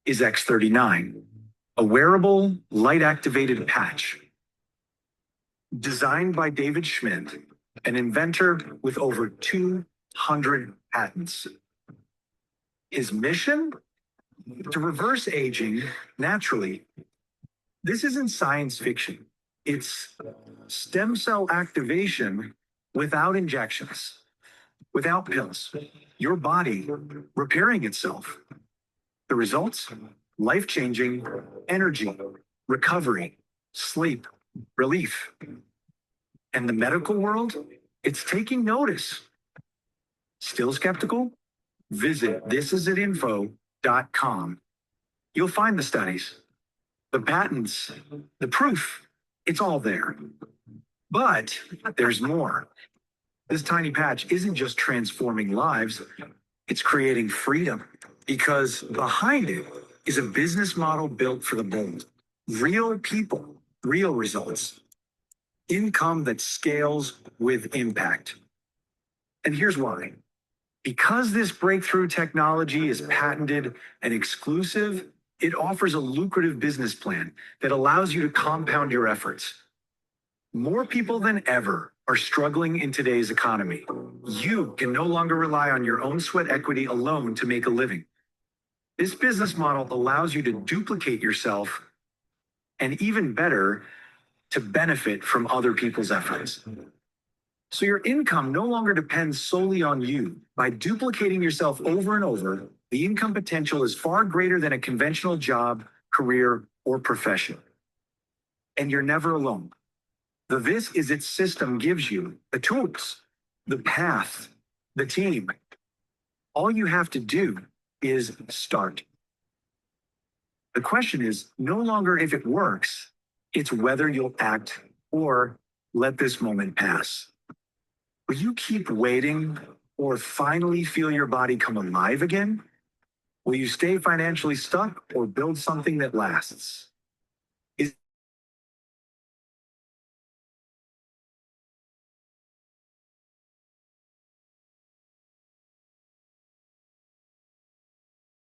is X39, a wearable, light-activated patch. Designed by David Schmidt, an inventor with over 200 patents. His mission? To reverse aging naturally. This isn't science fiction. It's stem cell activation without injections, without pills. Your body repairing itself. The results? Life-changing energy, recovery, sleep, relief. And the medical world? It's taking notice. Still skeptical? Visit thisisit.info.com. You'll find the studies, the patents, the proof. It's all there. But there's more. This tiny patch isn't just transforming lives, it's creating freedom. Because behind it is a business model built for the bold. Real people, real results. Income that scales with impact. And here's why. Because this breakthrough technology is patented and exclusive, it offers a lucrative business plan that allows you to compound your efforts. More people than ever are struggling in today's economy. You can no longer rely on your own sweat equity alone to make a living. This business model allows you to duplicate yourself and, even better, to benefit from other people's efforts. So your income no longer depends solely on you. By duplicating yourself over and over, the income potential is far greater than a conventional job, career, or profession. And you're never alone. The This Is It system gives you the tools, the path, the team. All you have to do is start. The question is no longer if it works, it's whether you'll act or let this moment pass. Will you keep waiting or finally feel your body come alive again? Will you stay financially stuck or build something that lasts?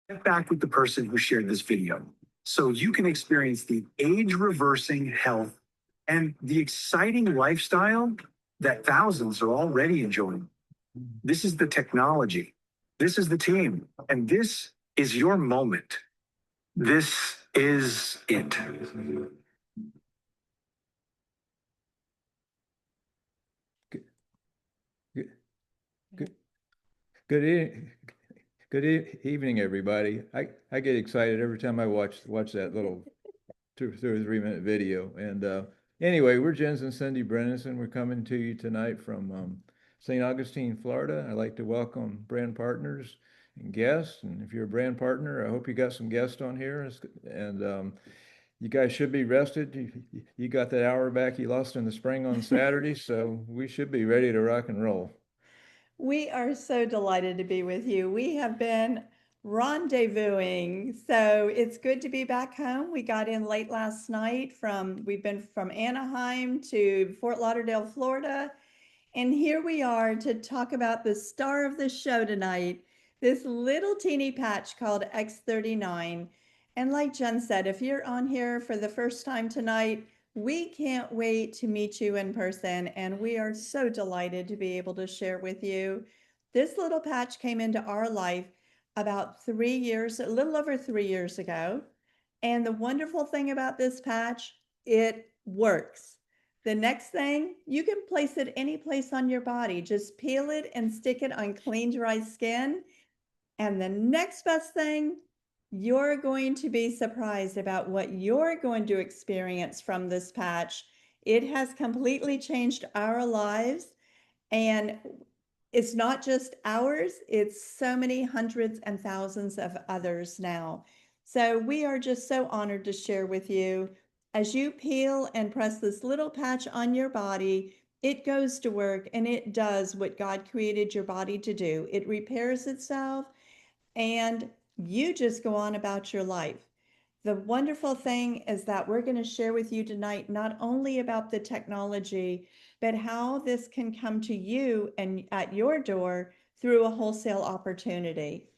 Get back with the person who shared this video so you can experience the age-reversing health and the exciting lifestyle that thousands are already enjoying. This is the technology. This is the team. And this is your moment. This is it. Good evening, everybody. I get excited every time I watch that little 2 or 3 minute video. And anyway, we're Jens and Cindy Brennison. We're coming to you tonight from St. Augustine, Florida. I'd like to welcome brand partners and guests. And if you're a brand partner, I hope you got some guests on here. And you guys should be rested. You got that hour back you lost in the spring on Saturday, so we should be ready to rock and roll. We are so delighted to be with you. We have been rendezvousing, so it's good to be back home. We got in late last night we've been from Anaheim to Fort Lauderdale, Florida, and here we are to talk about the star of the show tonight, this little teeny patch called X39. And like Jen said, if you're on here for the first time tonight, we can't wait to meet you in person, and we are so delighted to be able to share with you. This little patch came into our life about a little over 3 years ago. And the wonderful thing about this patch, it works. The next thing, you can place it any place on your body. Just peel it and stick it on clean, dry skin. And the next best thing, you're going to be surprised about what you're going to experience from this patch. It has completely changed our lives, and it's not just ours, it's so many hundreds and thousands of others now. So we are just so honored to share with you. As you peel and press this little patch on your body, it goes to work and it does what God created your body to do. It repairs itself, and you just go on about your life. The wonderful thing is that we're going to share with you tonight not only about the technology, but how this can come to you and at your door through a wholesale opportunity.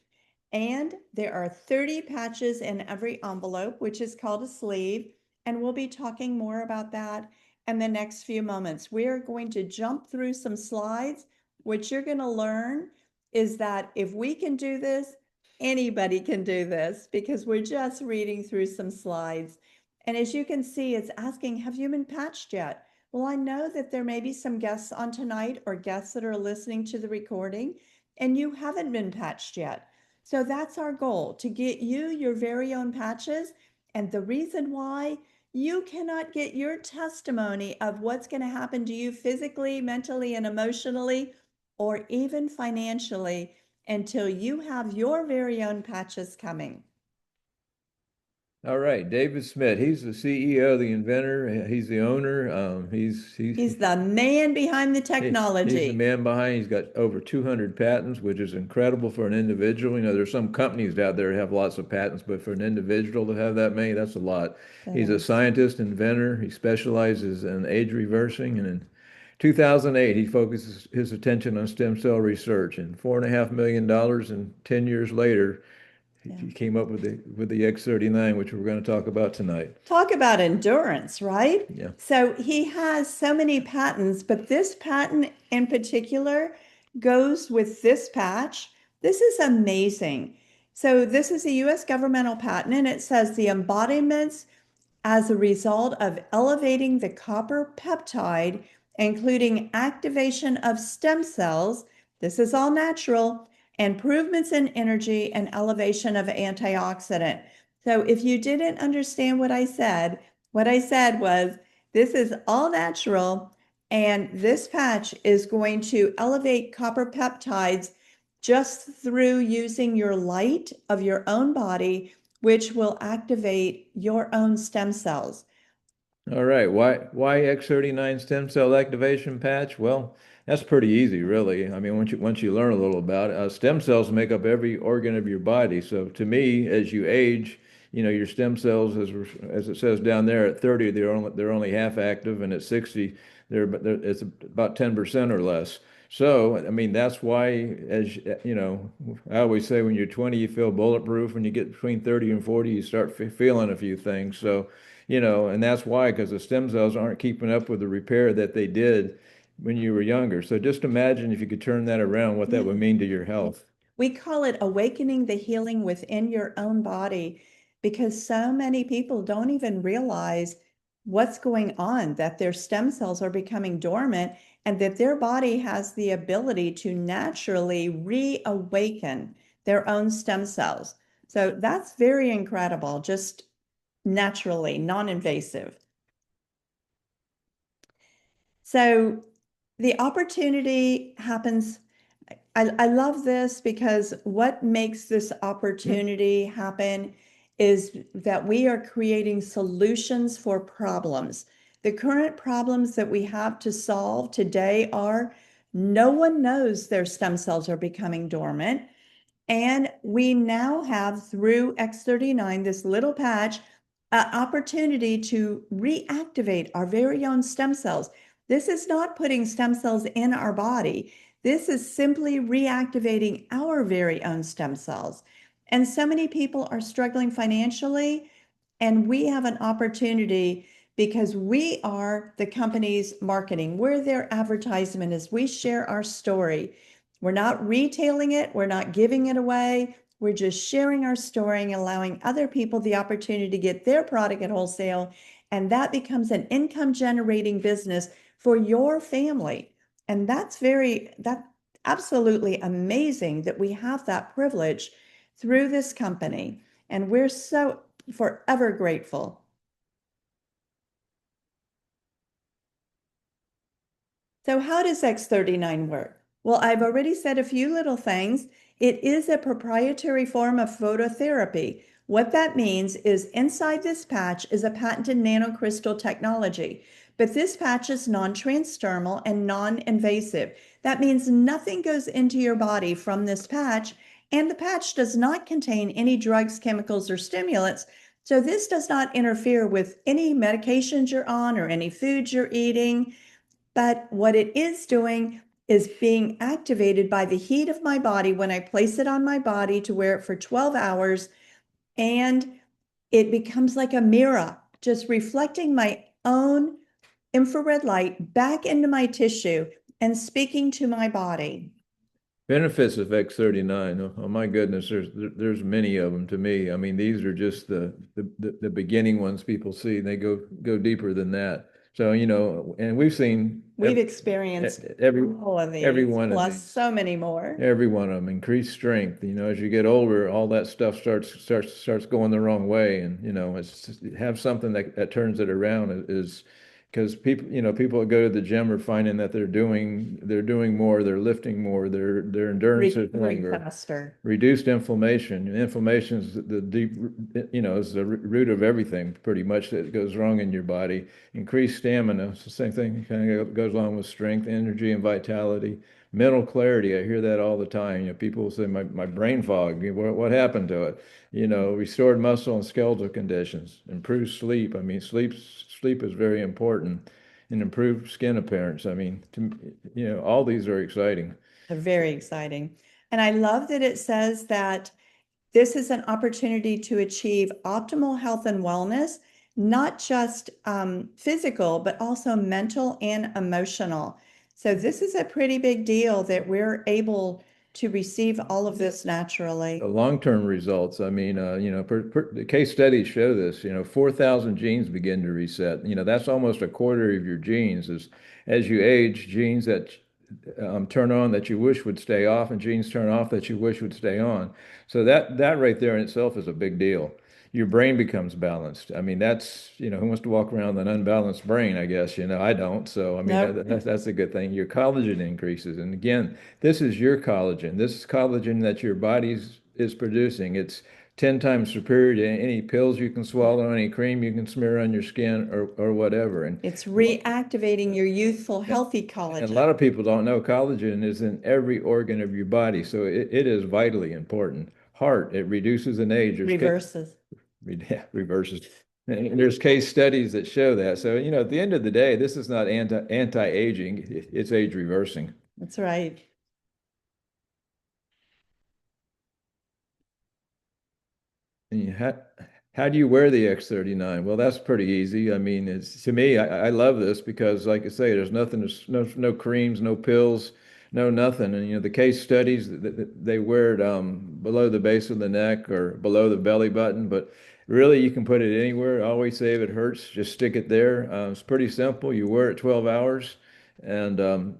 And there are 30 patches in every envelope, which is called a sleeve. And we'll be talking more about that in the next few moments. We're going to jump through some slides. What you're going to learn is that if we can do this, anybody can do this, because we're just reading through some slides. And as you can see, it's asking, have you been patched yet? Well, I know that there may be some guests on tonight or guests that are listening to the recording, and you haven't been patched yet. So that's our goal, to get you your very own patches. And the reason why you cannot get your testimony of what's going to happen to you physically, mentally, and emotionally, or even financially until you have your very own patches coming. All right, David Smith. He's the CEO, the inventor. He's the owner. He's the man behind the technology. He's the man behind. He's got over 200 patents, which is incredible for an individual. You know, there's some companies out there that have lots of patents, but for an individual to have that many, that's a lot. He's a scientist, inventor. He specializes in age reversing, and in 2008, he focuses his attention on stem cell research. And $4.5 million, and 10 years later, he came up with the X39, which we're going to talk about tonight. Talk about endurance, right? Yeah. So he has so many patents, but this patent in particular goes with this patch. This is amazing. So this is a US governmental patent, and it says the embodiments as a result of elevating the copper peptide, including activation of stem cells. This is all natural. Improvements in energy and elevation of antioxidant. So if you didn't understand what I said was this is all natural, and this patch is going to elevate copper peptides just through using your light of your own body, which will activate your own stem cells. All right. Why X39 stem cell activation patch? Well, that's pretty easy, really. I mean, once you learn a little about it, stem cells make up every organ of your body. So to me, as you age, you know, your stem cells, as it says down there, at 30, they're only half active, and at 60, it's about 10% or less. So, I mean, that's why, as you know, I always say when you're 20, you feel bulletproof. When you get between 30 and 40, you start feeling a few things. So, you know, and that's why, because the stem cells aren't keeping up with the repair that they did when you were younger. So just imagine if you could turn that around, what that would mean to your health. We call it awakening the healing within your own body, because so many people don't even realize what's going on, that their stem cells are becoming dormant, and that their body has the ability to naturally reawaken their own stem cells. So that's very incredible, just naturally, non-invasive. So the opportunity happens. I love this, because what makes this opportunity happen is that we are creating solutions for problems. The current problems that we have to solve today are no one knows their stem cells are becoming dormant. And we now have, through X39, this little patch, an opportunity to reactivate our very own stem cells. This is not putting stem cells in our body. This is simply reactivating our very own stem cells. And so many people are struggling financially, and we have an opportunity, because we are the company's marketing. We're their advertisement as we share our story. We're not retailing it. We're not giving it away. We're just sharing our story and allowing other people the opportunity to get their product at wholesale. And that becomes an income generating business for your family. And that's absolutely amazing that we have that privilege through this company. And we're so forever grateful. So how does X39 work? Well, I've already said a few little things. It is a proprietary form of phototherapy. What that means is inside this patch is a patented nanocrystal technology, but this patch is non-transdermal and non-invasive. That means nothing goes into your body from this patch, and the patch does not contain any drugs, chemicals, or stimulants. So this does not interfere with any medications you're on or any foods you're eating. But what it is doing is being activated by the heat of my body when I place it on my body to wear it for 12 hours. And it becomes like a mirror, just reflecting my own infrared light back into my tissue and speaking to my body. Benefits of X39. Oh, oh my goodness, there's many of them to me. I mean, these are just the beginning ones people see, and they go deeper than that. So, and we've seen We've experienced every all of every these, one of plus these. so many more. Every one of them, increased strength. As you get older, all that stuff starts going the wrong way, and it's just, have something that turns it around is because people that go to the gym are finding that they're doing more, they're lifting more, their endurance is Recovering longer, faster. reduced inflammation. And inflammation is the deep, is the root of everything pretty much that goes wrong in your body. Increased stamina, it's the same thing, kind of goes along with strength, energy, and vitality. Mental clarity, I hear that all the time. People say my brain fog, what happened to it? Restored muscle and skeletal conditions, improved sleep. I mean, sleep is very important, and improved skin appearance. I mean, all these are exciting. They're very exciting. And I love that it says that this is an opportunity to achieve optimal health and wellness, not just physical, but also mental and emotional. So this is a pretty big deal that we're able to receive all of this naturally. The long-term results, I mean, the case studies show this, 4,000 genes begin to reset. That's almost a quarter of your genes. As you age, genes that turn on that you wish would stay off, and genes turn off that you wish would stay on. So that right there in itself is a big deal. Your brain becomes balanced. I mean, that's, who wants to walk around with an unbalanced brain, I guess, I don't. So, I mean, Nope. that's a good thing. Your collagen increases. And again, this is your collagen. This is collagen that your body is producing. It's 10 times superior to any pills you can swallow, any cream you can smear on your skin or whatever. And It's reactivating your youthful, healthy and a collagen. lot of people don't know collagen is in every organ of your body, so it is vitally important. Heart, it reduces in age. Reverses. Yeah, reverses. And there's case studies that show that. So, at the end of the day, this is not anti-aging, it's age reversing. That's right. And how do you wear the X39? Well, that's pretty easy. I mean, it's to me, I love this because, like I say, there's nothing, no creams, no pills, no nothing. And the case studies they wear it below the base of the neck or below the belly button, but really you can put it anywhere. I always say if it hurts, just stick it there. It's pretty simple. You wear it 12 hours, and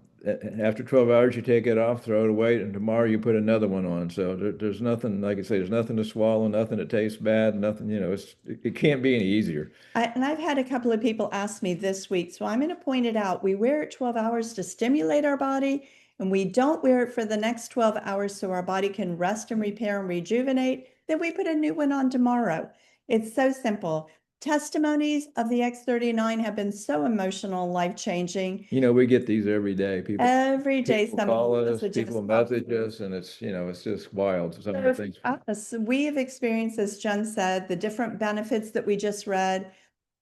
after 12 hours, you take it off, throw it away, and tomorrow you put another one on. So there's nothing, like I say, there's nothing to swallow, nothing that tastes bad, nothing, it can't be any easier. And I've had a couple of people ask me this week, so I'm going to point it out. We wear it 12 hours to stimulate our body, and we don't wear it for the next 12 hours so our body can rest and repair and rejuvenate. Then we put a new one on tomorrow. It's so simple. Testimonies of the X39 have been so emotional and life-changing. We get these every day. Every day, People some call us, messages people pop message us, and it's just wild. Some of So the things. us, we have experienced, as Jen said, the different benefits that we just read.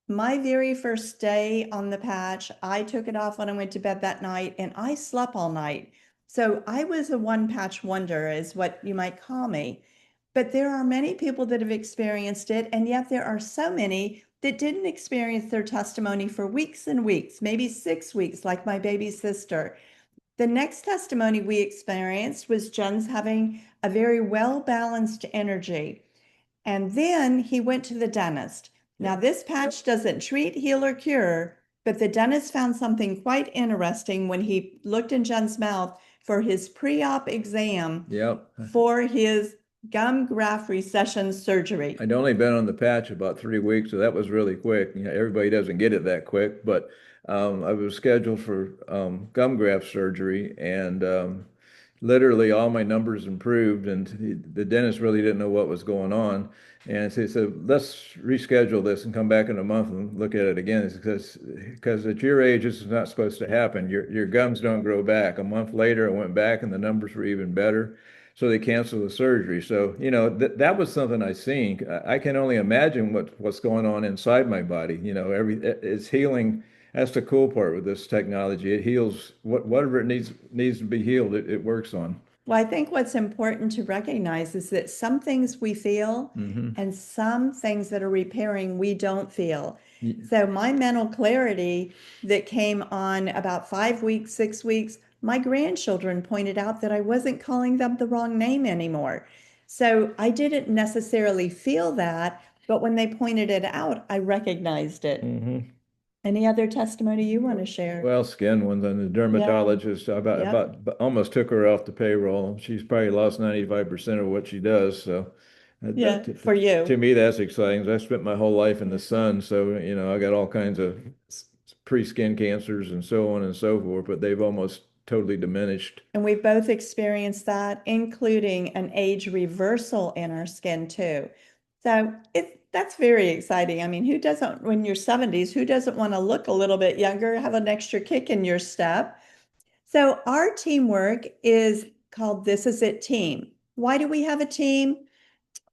My very first day on the patch, I took it off when I went to bed that night and I slept all night. So I was a one patch wonder, is what you might call me. But there are many people that have experienced it, and yet there are so many that didn't experience their testimony for weeks and weeks, maybe 6 weeks, like my baby sister. The next testimony we experienced was Jen's having a very well-balanced energy. And then he went to the dentist. Now, this patch doesn't treat, heal, or cure, but the dentist found something quite interesting when he looked in Jen's mouth for his pre-op exam Yep. for his gum graft recession surgery. I'd only been on the patch about 3 weeks, so that was really quick. Everybody doesn't get it that quick, but I was scheduled for gum graft surgery, and literally all my numbers improved, and the dentist really didn't know what was going on. And so he said, let's reschedule this and come back in a month and look at it again. Because at your age, this is not supposed to happen. Your gums don't grow back. A month later, I went back and the numbers were even better. So they canceled the surgery. So, that was something I seen. I can only imagine what's going on inside my body. It's healing. that's the cool part with this technology. It heals whatever it needs to be healed, it works on. Well, I think what's important to recognize is that some things we feel and some things that are repairing we don't feel. So my mental clarity that came on about 5 weeks, 6 weeks, my grandchildren pointed out that I wasn't calling them the wrong name anymore. So I didn't necessarily feel that, but when they pointed it out, I recognized it. Any other testimony you want to share? Well, skin ones, and the dermatologist about almost took her off the payroll. She's probably lost 95% of what she does. So Yeah, for you. to me, that's exciting. I spent my whole life in the sun, so I got all kinds of pre-skin cancers and so on and so forth, but they've almost totally diminished. And we both experienced that, including an age reversal in our skin too. So that's very exciting. I mean, who doesn't, when you're 70s, who doesn't want to look a little bit younger, have an extra kick in your step? So our teamwork is called This Is It Team. Why do we have a team?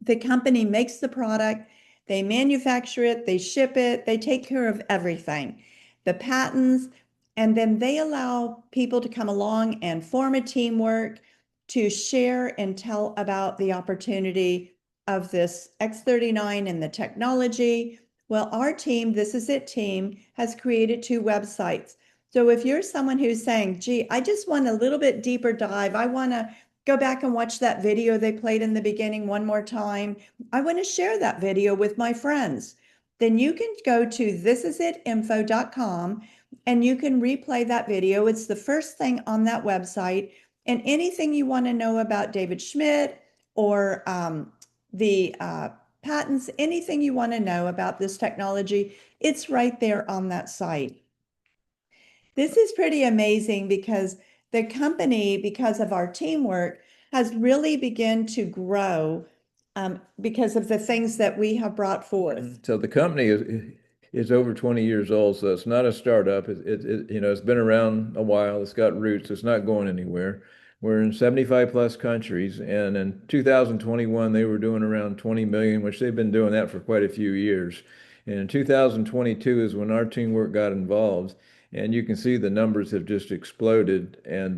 The company makes the product, they manufacture it, they ship it, they take care of everything, the patents, and then they allow people to come along and form a teamwork to share and tell about the opportunity of this X39 and the technology. Well, our team, This Is It team, has created 2 websites. So if you're someone who's saying, gee, I just want a little bit deeper dive, I want to go back and watch that video they played in the beginning one more time, I want to share that video with my friends, then you can go to thisisitinfo.com and you can replay that video. It's the first thing on that website. And anything you want to know about David Schmidt or the patents, anything you want to know about this technology, it's right there on that site. This is pretty amazing because the company, because of our teamwork, has really begun to grow because of the things that we have brought forth. So the company is over 20 years old, so it's not a startup. It's been around a while. It's got roots. It's not going anywhere. We're in 75 plus countries, and in 2021 they were doing around 20 million, which they've been doing that for quite a few years. And in 2022 is when our teamwork got involved. And you can see the numbers have just exploded. And,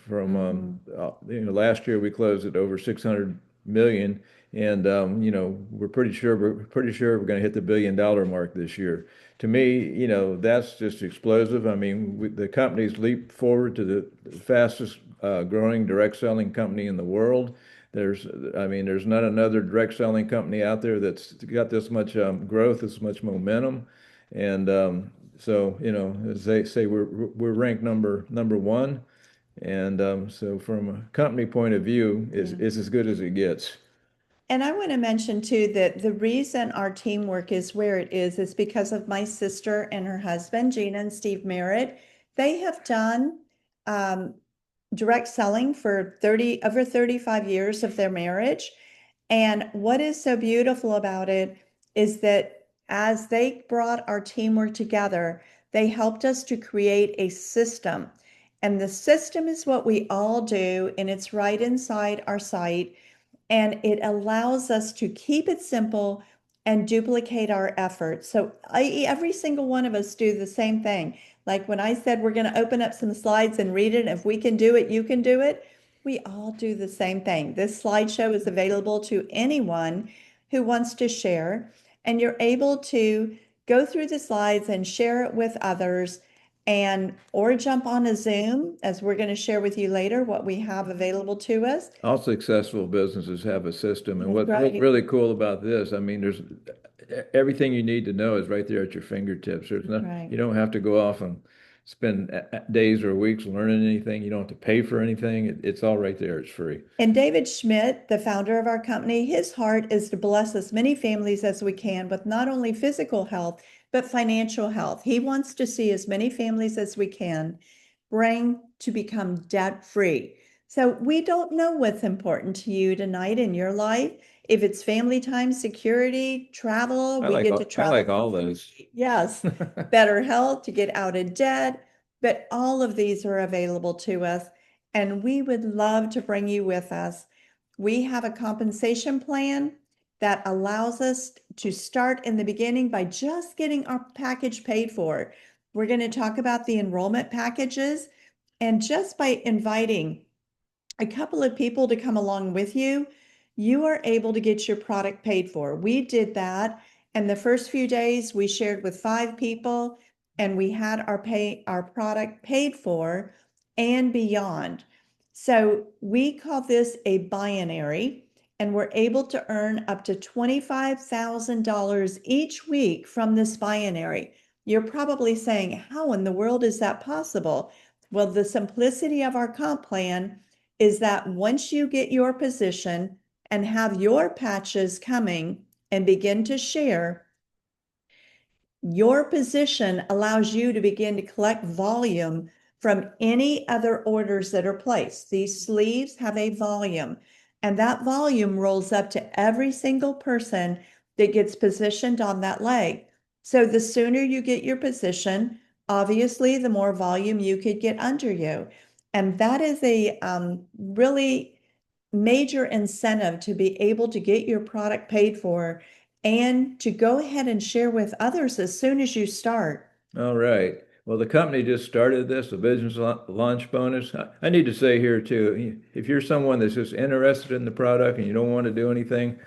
from, last year we closed at over 600 million. And, we're pretty sure we're going to hit the $1 billion mark this year. To me, that's just explosive. I mean, the company's leaped forward to the fastest growing direct selling company in the world. There's not another direct selling company out there that's got this much growth, this much momentum. And, so, as they say, we're ranked number 1, and so from a company point of view, it's as good as it gets. And I want to mention too that the reason our teamwork is where it is because of my sister and her husband, Gina and Steve Merritt. They have done direct selling for over 35 years of their marriage. And what is so beautiful about it is that as they brought our teamwork together, they helped us to create a system. And the system is what we all do, and it's right inside our site. And it allows us to keep it simple and duplicate our efforts. So every single one of us do the same thing. Like when I said we're going to open up some slides and read it, if we can do it, you can do it. We all do the same thing. This slideshow is available to anyone who wants to share, and you're able to go through the slides and share it with others, or jump on a Zoom, as we're going to share with you later what we have available to us. All successful businesses have a system, and what's Right. really cool about this, I mean, there's everything you need to know is right there at your fingertips. There's no, Right. You don't have to go off and spend days or weeks learning anything. You don't have to pay for anything. It's all right there. It's free. And David Schmidt, the founder of our company, his heart is to bless as many families as we can with not only physical health, but financial health. He wants to see as many families as we can bring to become debt-free. So we don't know what's important to you tonight in your life. If it's family time, security, travel, we get to travel. I like all those. Yes, better health, to get out of debt, but all of these are available to us, and we would love to bring you with us. We have a compensation plan that allows us to start in the beginning by just getting our package paid for. We're going to talk about the enrollment packages. And just by inviting a couple of people to come along with you, you are able to get your product paid for. We did that. And the first few days we shared with 5 people and we had our product paid for and beyond. So we call this a binary, and we're able to earn up to $25,000 each week from this binary. You're probably saying, how in the world is that possible? Well, the simplicity of our comp plan is that once you get your position and have your patches coming and begin to share, your position allows you to begin to collect volume from any other orders that are placed. These sleeves have a volume, and that volume rolls up to every single person that gets positioned on that leg. So the sooner you get your position, obviously, the more volume you could get under you. And that is a really major incentive to be able to get your product paid for and to go ahead and share with others as soon as you start. All right. Well, the company just started this, the business launch bonus. I need to say here too, if you're someone that's just interested in the product and you don't want to do anything,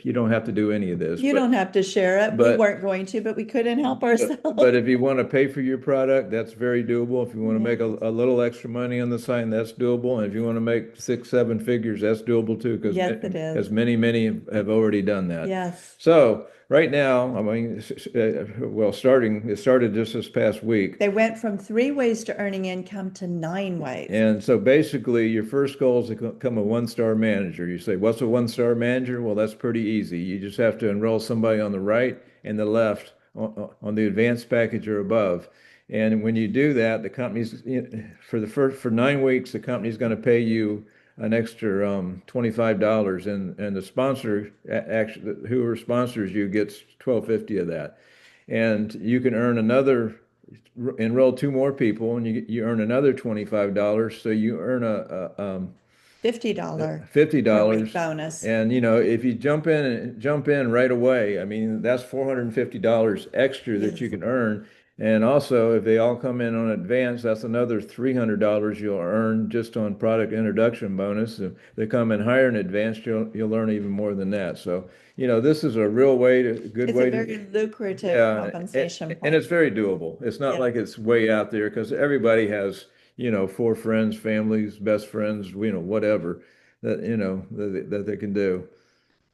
you don't have to do any of this. You don't have to share it. We but- weren't going to, but we couldn't help ourselves. But if you want to pay for your product, that's very doable. If you want to make a little extra money on the side, that's doable. And if you want to make 6, 7 figures, that's doable too. Because Yes, it is. as many have already done that. Yes. So right now, I mean, well, it started just this past week. They went from 3 ways to earning income to 9 ways. And so basically, your first goal is to become a 1-star manager. You say, what's a 1-star manager? Well, that's pretty easy. You just have to enroll somebody on the right and the left on the advanced package or above. And when you do that, the company's for 9 weeks, the company's going to pay you an extra $25, and the sponsor actually, whoever sponsors you, gets $12.50 of that. And you can enroll 2 more people, and you earn another $25. So you earn a $50 $50 bonus. And if you jump in right away, I mean, that's $450 extra that you can earn. And also, if they all come in on advance, that's another $300 you'll earn just on product introduction bonus. If they come in higher in advance, you'll earn even more than that. So, this is a real good It's way a very lucrative compensation and plan. it's very doable. It's not like it's way out there, because everybody has, 4 friends, families, best friends, whatever that they can do.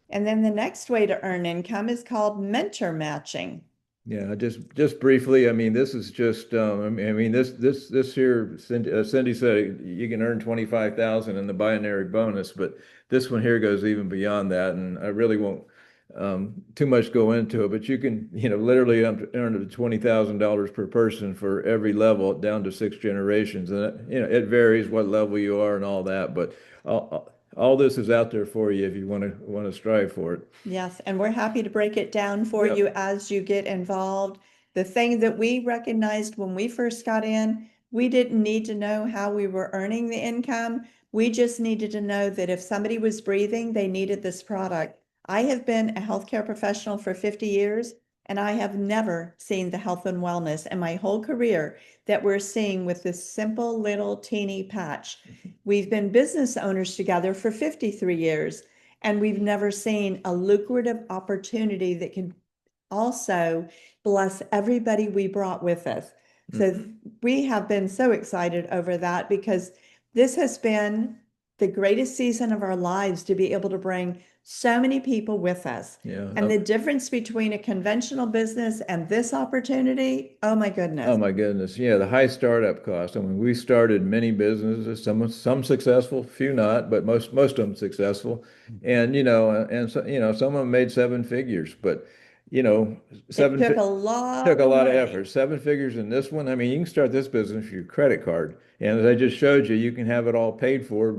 And then the next way to earn income is called mentor matching. Yeah, just briefly, I mean, this is just, this here, Cindy said you can earn 25,000 in the binary bonus, but this one here goes even beyond that, and I really won't too much go into it, but you can, literally earn up to $20,000 per person for every level down to 6 generations, and it varies what level you are and all that, but all this is out there for you if you want to strive for it. Yes, and we're happy to break it down for you as you get involved. The thing that we recognized when we first got in, we didn't need to know how we were earning the income. We just needed to know that if somebody was breathing, they needed this product. I have been a healthcare professional for 50 years, and I have never seen the health and wellness in my whole career that we're seeing with this simple little teeny patch. We've been business owners together for 53 years, and we've never seen a lucrative opportunity that can also bless everybody we brought with us. So we have been so excited over that, because this has been the greatest season of our lives to be able to bring so many people with us. Yeah. And the difference between a conventional business and this opportunity, oh my goodness. Oh my goodness. Yeah, the high startup cost. I mean, we started many businesses, some successful, few not, but most of them successful. And some of them made 7 figures, but It took a lot of money. effort. 7 figures in this one. I mean, you can start this business with your credit card, and as I just showed you, you can have it all paid for,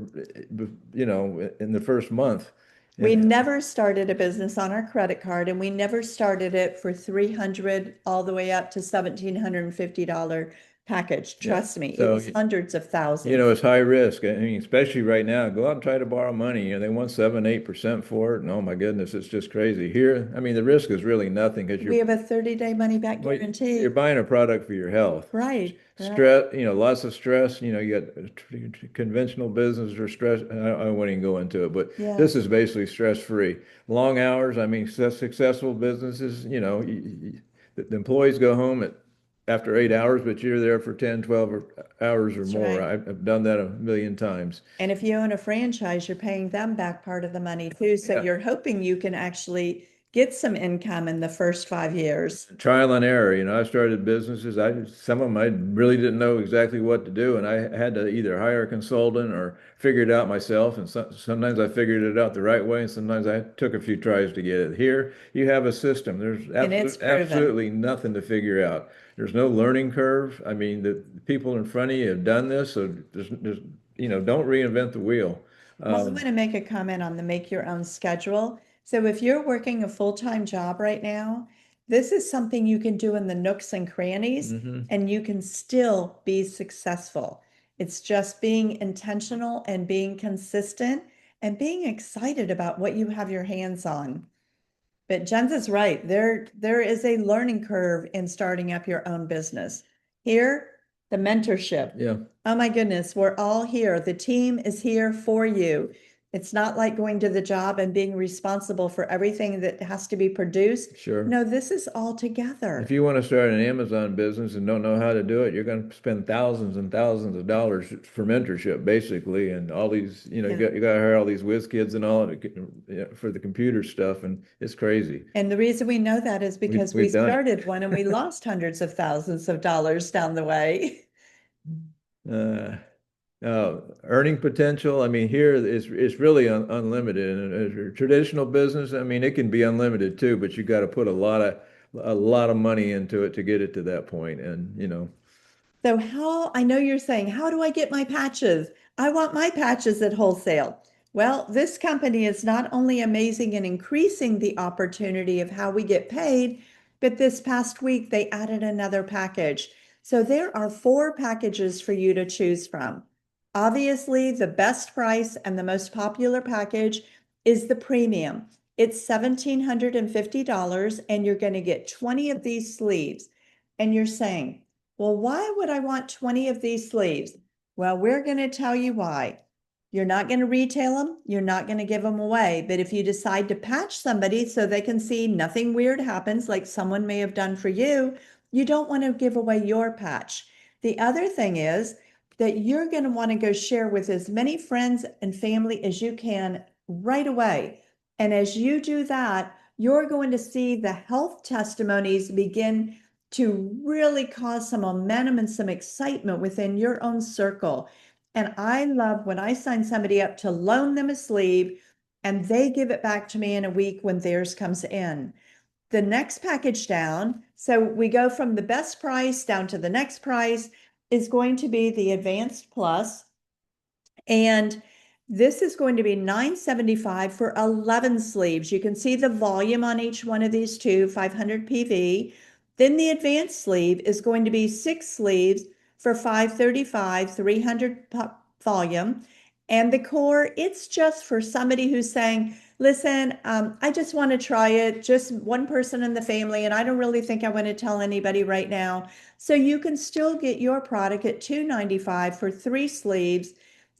in the first month. We never started a business on our credit card, and we never started it for $300 all the way up to $1,750 package. Yeah. Trust me, So, it's hundreds of thousands. you know, it's high risk. I mean, especially right now, go out and try to borrow money. You know, they want 7, 8% for it. And oh my goodness, it's just crazy. Here, I mean, the risk is really nothing because We have a 30-day money back well, guarantee. you're buying a product for your health. Right. Stress, you know, lots of stress. You know, you got conventional business or stress. I won't even go into it, but Yeah. this is basically stress-free. Long hours. I mean, successful businesses, you know, the employees go home after 8 hours, but you're there for 10, 12 hours or That's more. right. I've done that a million times. And if you own a franchise, you're paying them back part of the money too. So Yeah. you're hoping you can actually get some income in the first 5 years. Trial and error. You know, I started businesses. Some of them I really didn't know exactly what to do, and I had to either hire a consultant or figure it out myself. And sometimes I figured it out the right way, and sometimes I took a few tries to get it. Here, you have a system. There's And it's proven. absolutely nothing to figure out. There's no learning curve. I mean, the people in front of you have done this, so there's you know, don't reinvent the wheel. Well, I want to make a comment on the make your own schedule. So if you're working a full-time job right now, this is something you can do in the nooks and crannies, Mhm. and you can still be successful. It's just being intentional and being consistent and being excited about what you have your hands on. But Jens is right. There is a learning curve in starting up your own business. Here, the mentorship. Yeah, Oh my goodness, we're all here. The team is here for you. It's not like going to the job and being responsible for everything that has to be produced. sure. No, this is all together. If you want to start an Amazon business and don't know how to do it, you're going to spend thousands and thousands of dollars for mentorship, basically, and all these, you know, Yeah. you got to hire all these whiz kids and all for the computer stuff, and it's crazy. And the reason we know that is because we we've done it. started one and we lost hundreds of thousands of dollars down the way. Uh, Earning potential, I mean, here it's really unlimited. And as a traditional business, I mean, it can be unlimited too, but you got to put a lot of money into it to get it to that point. And you know, So I know you're saying, how do I get my patches? I want my patches at wholesale. Well, this company is not only amazing in increasing the opportunity of how we get paid, but this past week they added another package. So there are 4 packages for you to choose from. Obviously, the best price and the most popular package is the premium. It's $1,750 and you're going to get 20 of these sleeves. And you're saying, well, why would I want 20 of these sleeves? Well, we're going to tell you why. You're not going to retail them. You're not going to give them away. But if you decide to patch somebody so they can see nothing weird happens, like someone may have done for you, you don't want to give away your patch. The other thing is that you're going to want to go share with as many friends and family as you can right away. And as you do that, you're going to see the health testimonies begin to really cause some momentum and some excitement within your own circle. And I love when I sign somebody up to loan them a sleeve and they give it back to me in a week when theirs comes in. The next package down, so we go from the best price down to the next price, is going to be the Advanced Plus. And this is going to be $975 for 11 sleeves. You can see the volume on each one of these two, 500 PV. Then the advanced sleeve is going to be 6 sleeves for $535, 300 volume. And the core, it's just for somebody who's saying, listen, I just want to try it, just one person in the family, and I don't really think I want to tell anybody right now. So you can still get your product at $295 for 3 sleeves,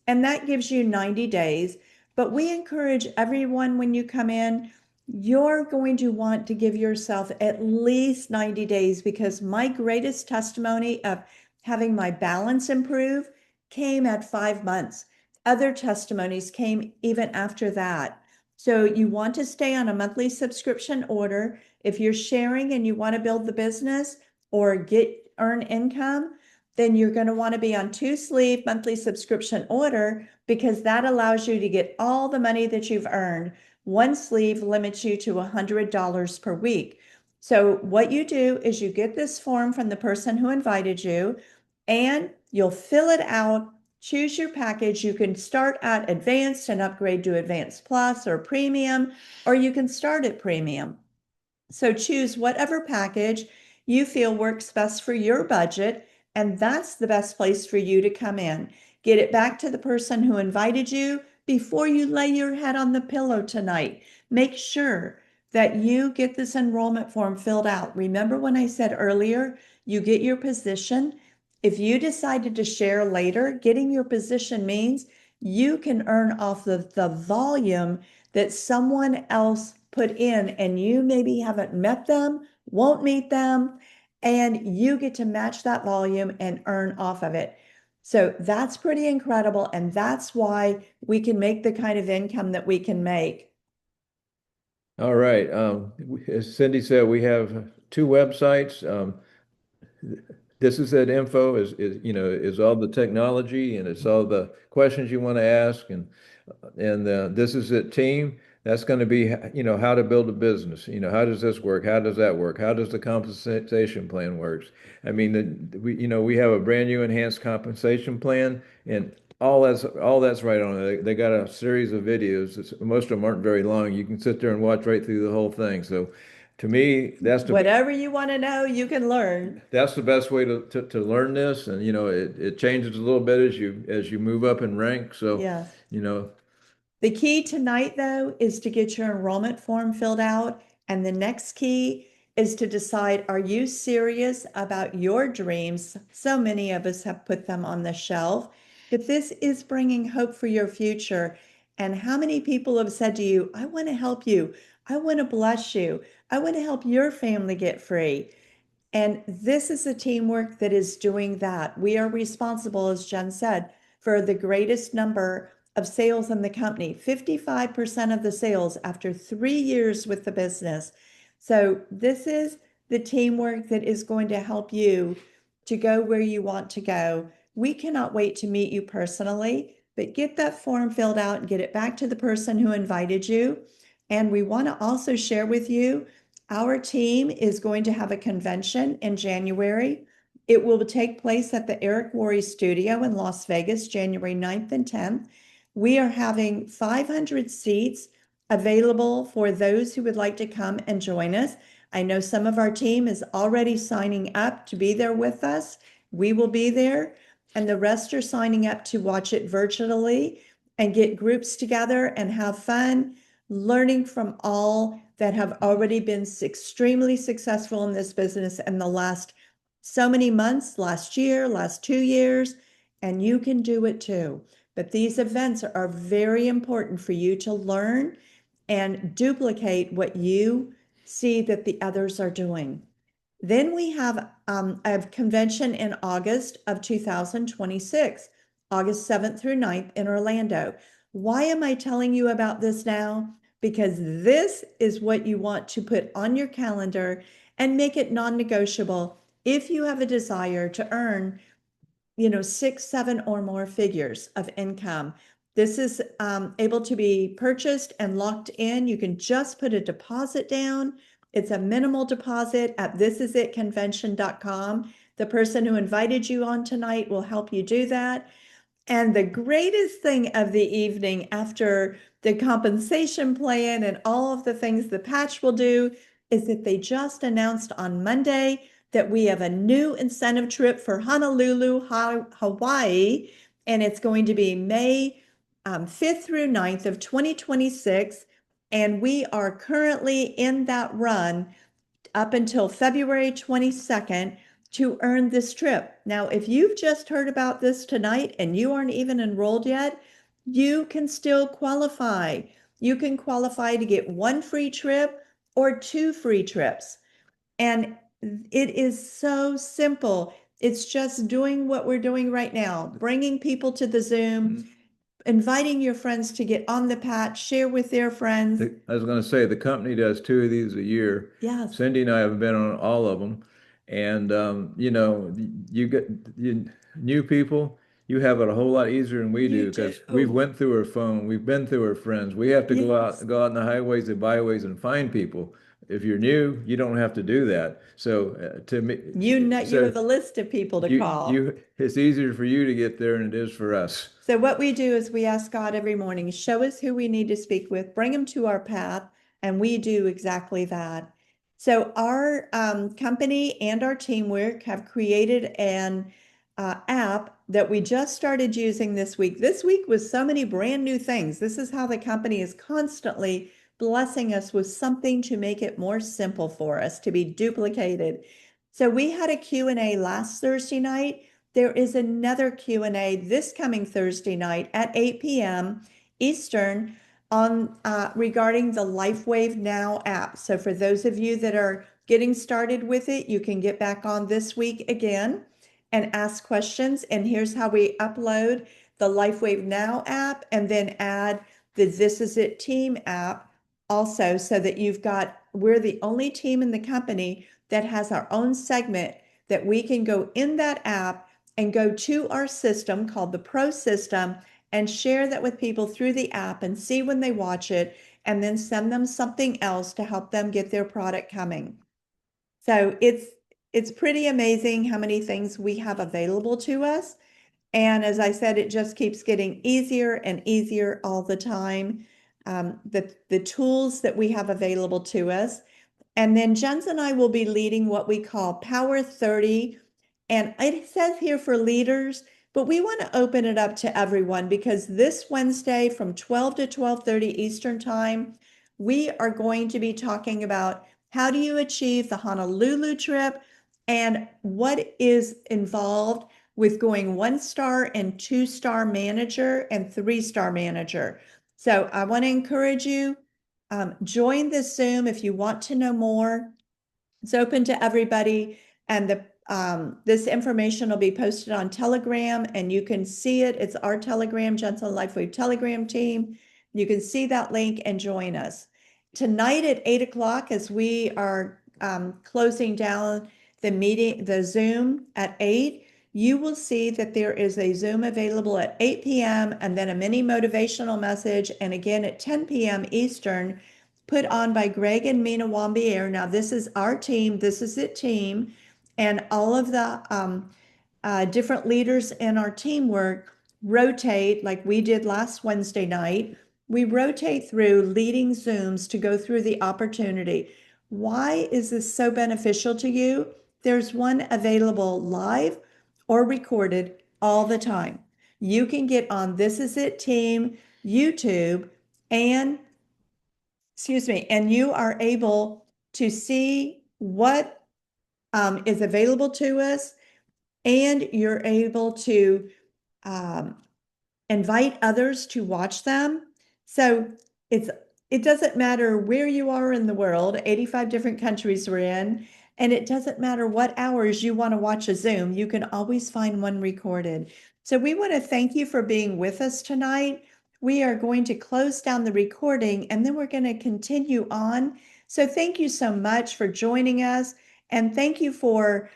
and that gives you 90 days. But we encourage everyone when you come in, you're going to want to give yourself at least 90 days because my greatest testimony of having my balance improve came at 5 months. Other testimonies came even after that. So you want to stay on a monthly subscription order. If you're sharing and you want to build the business or earn income, then you're going to want to be on 2 sleeve monthly subscription order because that allows you to get all the money that you've earned. 1 sleeve limits you to $100 per week. So what you do is you get this form from the person who invited you and you'll fill it out, choose your package. You can start at advanced and upgrade to advanced plus or premium, or you can start at premium. So choose whatever package you feel works best for your budget. And that's the best place for you to come in. Get it back to the person who invited you before you lay your head on the pillow tonight. Make sure that you get this enrollment form filled out. Remember when I said earlier, you get your position. If you decided to share later, getting your position means you can earn off of the volume that someone else put in, and you maybe haven't met them, won't meet them, and you get to match that volume and earn off of it. So that's pretty incredible. And that's why we can make the kind of income that we can make. All right. As Cindy said, we have two websites. This is that info is all the technology, and it's all the questions you want to ask, and this is it team. That's going to be, how to build a business. How does this work? How does that work? How does the compensation plan works? I mean, we have a brand new enhanced compensation plan, and all that's right on it. They got a series of videos. Most of them aren't very long. You can sit there and watch right through the whole thing. So, to me, Whatever you want to know, you can learn. that's the best way to learn this, and it changes a little bit as you move up in rank. So, Yes. you know, The key tonight, though, is to get your enrollment form filled out. And the next key is to decide, are you serious about your dreams? So many of us have put them on the shelf, but this is bringing hope for your future. And how many people have said to you, I want to help you. I want to bless you. I want to help your family get free. And this is a teamwork that is doing that. We are responsible, as Jen said, for the greatest number of sales in the company, 55% of the sales after 3 years with the business. So this is the teamwork that is going to help you to go where you want to go. We cannot wait to meet you personally, but get that form filled out and get it back to the person who invited you. And we want to also share with you, our team is going to have a convention in January. It will take place at the Eric Worre Studio in Las Vegas, January 9th and 10th. We are having 500 seats available for those who would like to come and join us. I know some of our team is already signing up to be there with us. We will be there, and the rest are signing up to watch it virtually and get groups together and have fun, learning from all that have already been extremely successful in this business in the last so many months, last year, last 2 years, and you can do it too. But these events are very important for you to learn and duplicate what you see that the others are doing. Then we have a convention in August of 2026, August 7th through 9th in Orlando. Why am I telling you about this now? Because this is what you want to put on your calendar and make it non-negotiable if you have a desire to earn, 6, 7, or more figures of income. This is able to be purchased and locked in. You can just put a deposit down. It's a minimal deposit at thisisitconvention.com. The person who invited you on tonight will help you do that. And the greatest thing of the evening, after the compensation plan and all of the things the patch will do, is that they just announced on Monday that we have a new incentive trip for Honolulu, Hawaii, and it's going to be May 5th through 9th of 2026. And we are currently in that run up until February 22nd to earn this trip. Now, if you've just heard about this tonight and you aren't even enrolled yet, you can still qualify. You can qualify to get 1 free trip or 2 free trips. And it is so simple. It's just doing what we're doing right now, bringing people to the Zoom, inviting your friends to get on the patch, share with their friends. I was going to say the company does 2 of these a year. Yes. Cindy and I have been on all of them, and you get new people. You have it a whole lot easier than we do because we've went through our phone, we've been through our friends. We have to go out in the highways and byways and find people. If you're new, you don't have to do that. So to me, you have a list of people to call. It's easier for you to get there than it is for us. So what we do is we ask God every morning, show us who we need to speak with, bring them to our path, and we do exactly that. So our company and our teamwork have created an app that we just started using this week. This week was so many brand new things. This is how the company is constantly blessing us with something to make it more simple for us to be duplicated. So we had a Q&A last Thursday night. There is another Q&A this coming Thursday night at 8 p.m. Eastern on regarding the LifeWave Now app. So for those of you that are getting started with it, you can get back on this week again and ask questions. And here's how we upload the LifeWave Now app and then add the This Is It team app also, so that we're the only team in the company that has our own segment that we can go in that app and go to our system called the Pro system and share that with people through the app and see when they watch it and then send them something else to help them get their product coming. So it's pretty amazing how many things we have available to us. And as I said, it just keeps getting easier and easier all the time. The tools that we have available to us. And then Jens and I will be leading what we call Power 30. And it says here for leaders, but we want to open it up to everyone because this Wednesday from 12 to 12:30 Eastern Time, we are going to be talking about how do you achieve the Honolulu trip and what is involved with going 1-star and 2-star manager and 3-star manager. So I want to encourage you, join this Zoom if you want to know more. It's open to everybody, and this information will be posted on Telegram, and you can see it. It's our Telegram, Jensen LifeWave Telegram team. You can see that link and join us. Tonight at 8 o'clock, as we are closing down the meeting, the Zoom at 8, you will see that there is a Zoom available at 8 p.m. and then a mini motivational message. And again at 10 p.m. Eastern, put on by Greg and Mina Wambier. Now, this is our team. This is it team. And all of the different leaders in our teamwork rotate like we did last Wednesday night. We rotate through leading Zooms to go through the opportunity. Why is this so beneficial to you? There's one available live or recorded all the time. You can get on This Is It Team, YouTube, and you are able to see what is available to us, and you're able to invite others to watch them. So it doesn't matter where you are in the world, 85 different countries we're in, and it doesn't matter what hours you want to watch a Zoom, you can always find one recorded. So we want to thank you for being with us tonight. We are going to close down the recording and then we're going to continue on. So thank you so much for joining us, and thank you for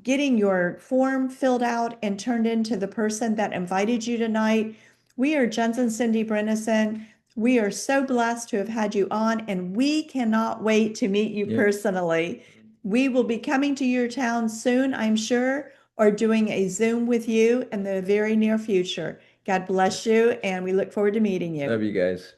getting your form filled out and turned into the person that invited you tonight. We are Jens and Cindy Brennison. We are so blessed to have had you on, and we cannot wait to meet you personally. We will be coming to your town soon, I'm sure, or doing a Zoom with you in the very near future. God bless you, and we look forward to meeting you. Love you guys.